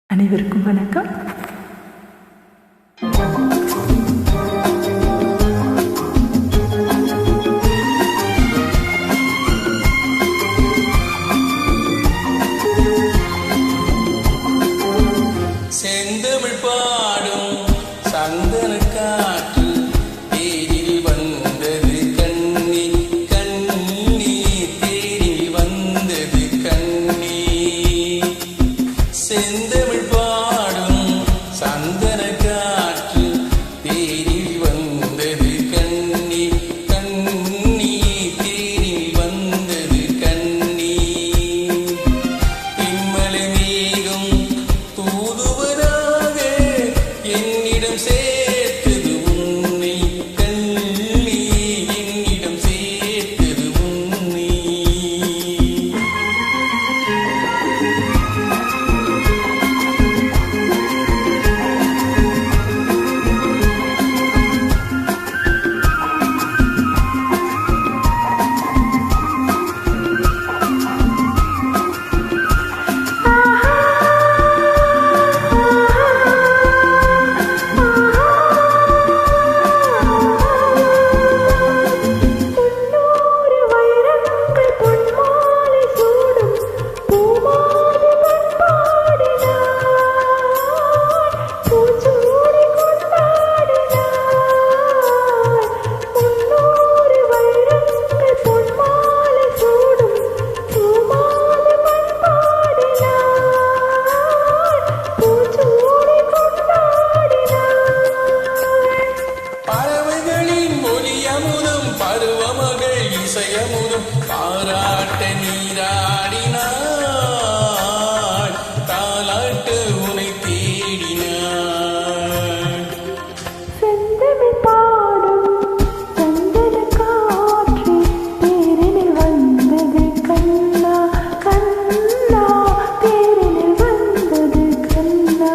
அனைவருக்கும் வணக்கம். செந்தமிழ் பாடும் சந்தன காற்று தேரில் வந்தது கண்ணி கண்ணி தேரில் வந்தது கண்ணி. செந்தமிழ் பாடும் சந்தன காற்று தேரில் வந்தது கண்ணி கண்ணி தேரில் வந்தது கண்ணி. இம்மலை மேகம் தூதுவராக என்னிடம் சேர்த்தது உன்னை கண்ணி என்னிடம் சேர்த்தது உன்னை. பருவமகள் இசையமுதும் பாராட்ட நீராடினாள் தாலாட்டு உனை தேடினாள். செந்தமிழ் பாடும் சந்தன காற்று தேரினில் வந்தது கண்ணா கண்ணா தேரினில் வந்தது கண்ணா.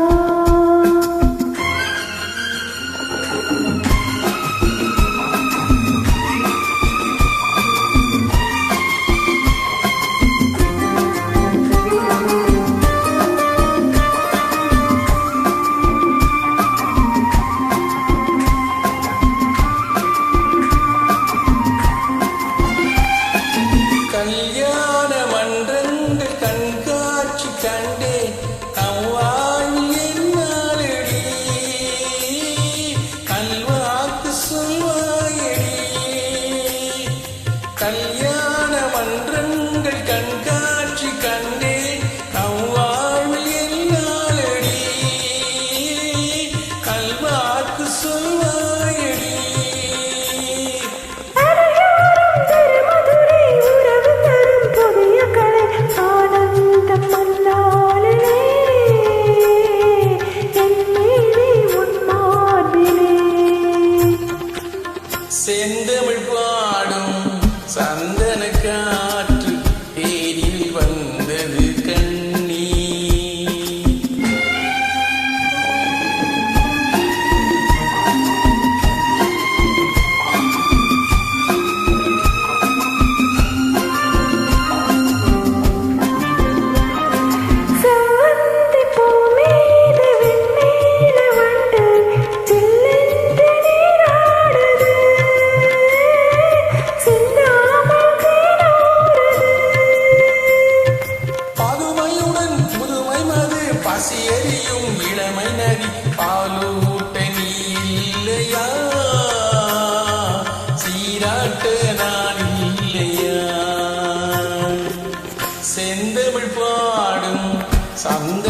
கல்யாண மன்றங்கள் கண்காட்சி கண்டேன் அவ்வாயில் என்னாலடி கல்வாக்கு சொல்வாயடி. கல்யாண மன்றங்கள் கண்காட்சி கண்டேன் அவ்வாயில் என்னாலடி கல்வாக்கு சொல்வாயடி. செந்தமிழ் பாடும் சந்தன காற்று தேரில் வந்தது கண்ணி. பசியறியும் இளமை நதி பாலூட்ட நீ இல்லையா சீராட்ட நான் இல்லையா. செந்தமிழ் பாடும் சந்த